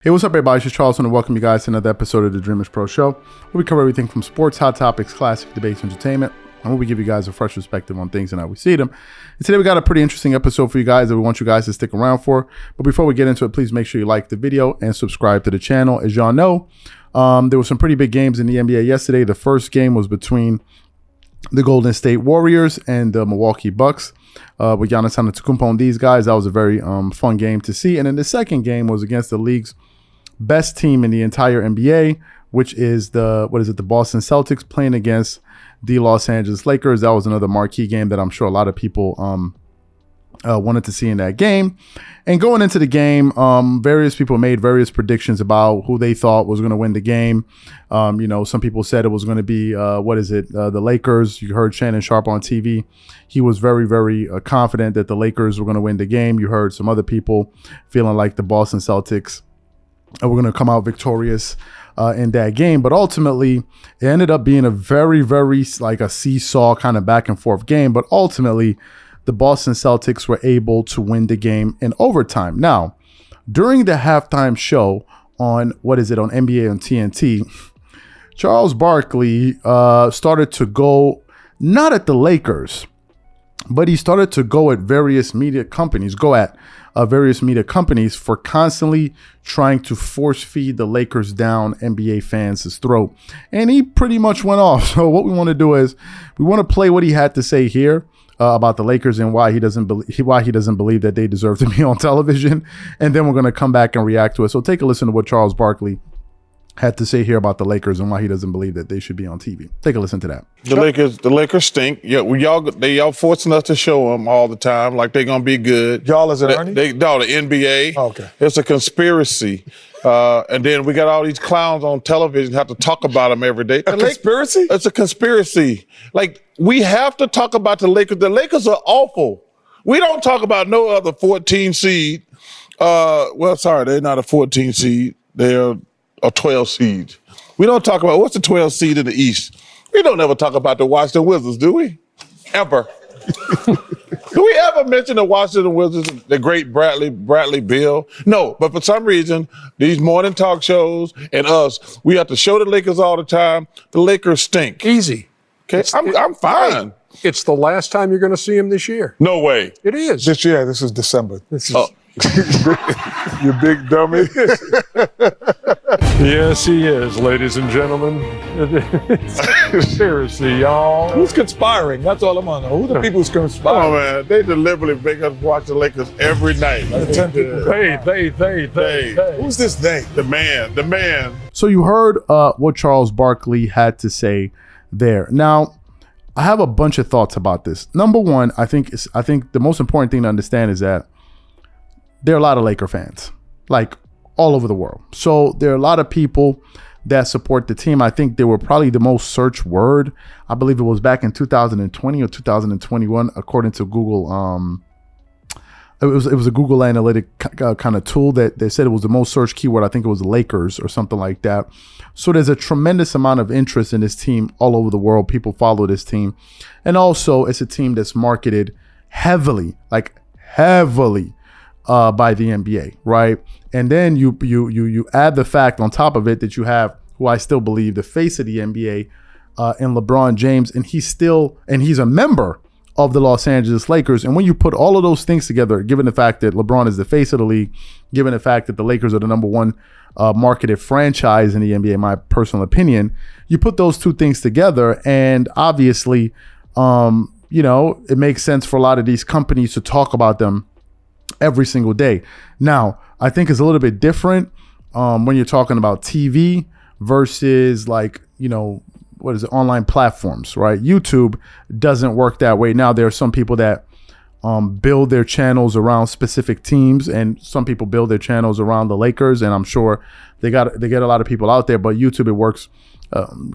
Hey, what's up, everybody? It's just Charles, and welcome you guys to another episode of the Dreamerspro Show, where we cover everything from sports, hot topics, classic debates, entertainment, and where we give you guys a fresh perspective on things and how we see them. And today we got a pretty interesting episode for you guys that we want you guys to stick around for. But before we get into it, please make sure you like the video and subscribe to the channel. As y'all know, there were some pretty big games in the NBA yesterday. The first game was between the Golden State Warriors and the Milwaukee Bucks. With Giannis Antetokounmpo and these guys. That was a very fun game to see. And then the second game was against the league's best team in the entire NBA, which is the Boston Celtics playing against the Los Angeles Lakers. That was another marquee game that I'm sure a lot of people wanted to see in that game. And going into the game, various people made various predictions about who they thought was going to win the game. Some people said it was going to be the Lakers. You heard Shannon Sharpe on TV. He was very, very confident that the Lakers were going to win the game. You heard some other people feeling like the Boston Celtics were going to come out victorious in that game. But ultimately, it ended up being a very, very like a seesaw kind of back and forth game. But ultimately, the Boston Celtics were able to win the game in overtime. Now, during the halftime show on NBA on TNT, Charles Barkley started to go not at the Lakers, but he started to go at various media companies, for constantly trying to force feed the Lakers down NBA fans' throat. And he pretty much went off. So what we want to do is we want to play what he had to say here about the Lakers and why he doesn't believe that they deserve to be on television. And then we're going to come back and react to it. So take a listen to what Charles Barkley had to say here about the Lakers and why he doesn't believe that they should be on TV. Take a listen to that. The Lakers stink. Yeah, y'all forcing us to show them all the time like they're gonna be good. Y'all as an Ernie? The NBA. Oh, okay. It's a conspiracy, and then we got all these clowns on television have to talk about them every day. Conspiracy? It's a conspiracy. Like we have to talk about the Lakers. The Lakers are awful. We don't talk about no other 14 seed. They're not a 14 seed. They're a 12 seed. We don't talk about what's the 12 seed in the East. We don't ever talk about the Washington Wizards, do we? Ever. Do we ever mention the Washington Wizards, the great Bradley Beal? No, but for some reason, these morning talk shows and us, we have to show the Lakers all the time. The Lakers stink. Easy. Okay, I'm fine. It's the last time you're going to see him this year. No way. It is. This year, this is December. This is You big dummy. Yes, he is, ladies and gentlemen. Seriously, y'all. Who's conspiring? That's all I'm on. Who the people who's Come conspiring? on, man. They deliberately make us watch the Lakers every night. 10 people. They. Who's this they? The man. So you heard what Charles Barkley had to say there. Now, I have a bunch of thoughts about this. Number one, I think the most important thing to understand is that there are a lot of Laker fans, like all over the world. So there are a lot of people that support the team. I think they were probably the most searched word. I believe it was back in 2020 or 2021, according to Google. It was a Google Analytic kind of tool that they said it was the most searched keyword. I think it was Lakers or something like that. So there's a tremendous amount of interest in this team all over the world. People follow this team. And also it's a team that's marketed heavily by the NBA, right? And then you add the fact on top of it that you have, who I still believe, the face of the NBA in LeBron James, and he's a member of the Los Angeles Lakers. And when you put all of those things together, given the fact that LeBron is the face of the league, given the fact that the Lakers are the number one marketed franchise in the NBA, in my personal opinion, you put those two things together, and obviously, it makes sense for a lot of these companies to talk about them every single day. Now, I think it's a little bit different when you're talking about TV versus online platforms, right? YouTube doesn't work that way. Now, there are some people that build their channels around specific teams, and some people build their channels around the Lakers, and I'm sure they get a lot of people out there, but YouTube, it works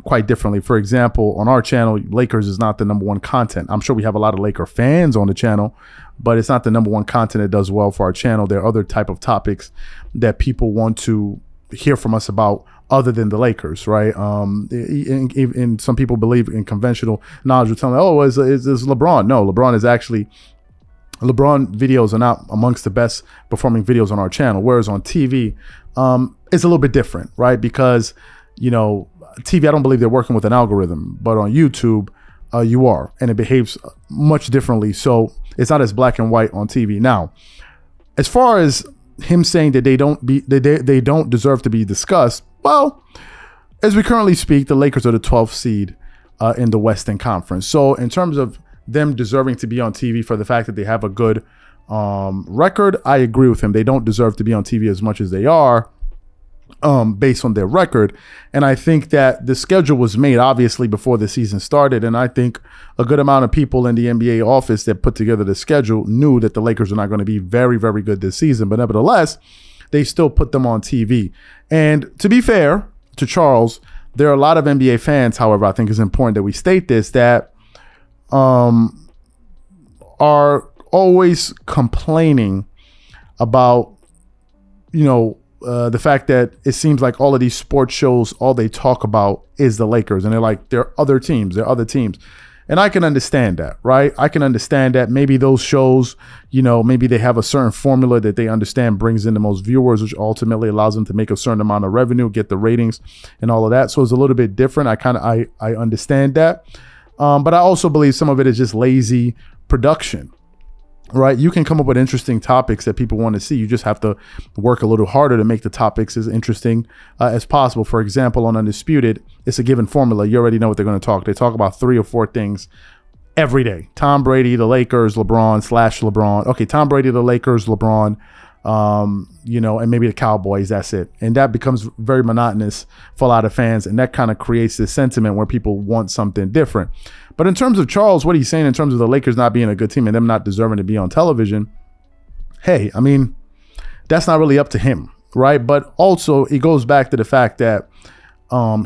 quite differently. For example, on our channel, Lakers is not the number one content. I'm sure we have a lot of Laker fans on the channel, but it's not the number one content that does well for our channel. There are other type of topics that people want to hear from us about other than the Lakers, right? And some people believe in conventional knowledge will tell me, oh, is LeBron? No, LeBron videos are not amongst the best performing videos on our channel. Whereas on TV, is a little bit different, right? Because, TV, I don't believe they're working with an algorithm, but on YouTube, you are, and it behaves much differently. So it's not as black and white on TV. Now, as far as him saying that they don't deserve to be discussed, well, as we currently speak, the Lakers are the 12th seed in the Western Conference. So in terms of them deserving to be on TV for the fact that they have a good record, I agree with him. They don't deserve to be on TV as much as they are based on their record. And I think that the schedule was made obviously before the season started. And I think a good amount of people in the NBA office that put together the schedule knew that the Lakers are not going to be very, very good this season. But nevertheless, they still put them on TV. And to be fair to Charles, there are a lot of NBA fans, however, I think it's important that we state this, that are always complaining about, the fact that it seems like all of these sports shows, all they talk about is the Lakers. And they're like, there are other teams. And I can understand that, right? I can understand that maybe those shows, maybe they have a certain formula that they understand brings in the most viewers, which ultimately allows them to make a certain amount of revenue, get the ratings and all of that. So it's a little bit different. I understand that. But I also believe some of it is just lazy production, right? You can come up with interesting topics that people want to see. You just have to work a little harder to make the topics as interesting as possible. For example, on Undisputed, it's a given formula. You already know what they're going to talk. They talk about 3 or 4 things every day. Tom Brady, the Lakers, LeBron. Okay, Tom Brady, the Lakers, LeBron, and maybe the Cowboys. That's it. And that becomes very monotonous for a lot of fans. And that kind of creates this sentiment where people want something different. But in terms of Charles, what he's saying in terms of the Lakers not being a good team and them not deserving to be on television, hey, I mean, that's not really up to him, right? But also it goes back to the fact that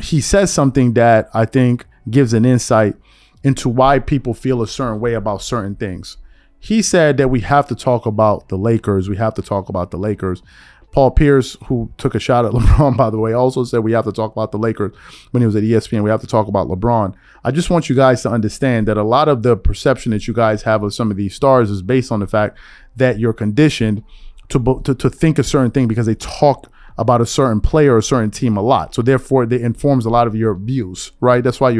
he says something that I think gives an insight into why people feel a certain way about certain things. He said that we have to talk about the Lakers. Paul Pierce, who took a shot at LeBron, by the way, also said we have to talk about the Lakers when he was at ESPN. We have to talk about LeBron. I just want you guys to understand that a lot of the perception that you guys have of some of these stars is based on the fact that you're conditioned to think a certain thing because they talk about a certain player or a certain team a lot. So therefore, it informs a lot of your views, right? That's why we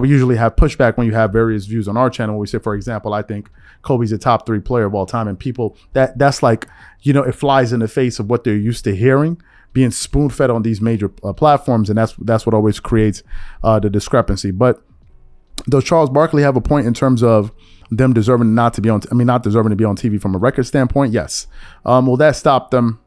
usually have pushback when you have various views on our channel. When we say, for example, I think Kobe's a top 3 player of all time, and people that's like, it flies in the face of what they're used to hearing, being spoon-fed on these major platforms, and that's what always creates the discrepancy. But does Charles Barkley have a point in terms of them not deserving to be on TV from a record standpoint? Yes. Will that stop them?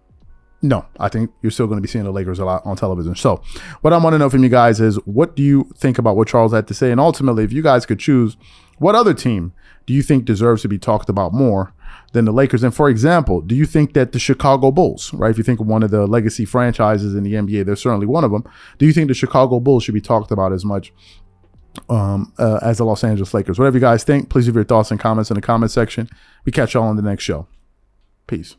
No, I think you're still going to be seeing the Lakers a lot on television. So what I want to know from you guys is, what do you think about what Charles had to say? And ultimately, if you guys could choose, what other team do you think deserves to be talked about more than the Lakers? And for example, do you think that the Chicago Bulls, right? If you think of one of the legacy franchises in the NBA, they're certainly one of them. Do you think the Chicago Bulls should be talked about as much as the Los Angeles Lakers? Whatever you guys think, please leave your thoughts and comments in the comment section. We catch y'all on the next show. Peace.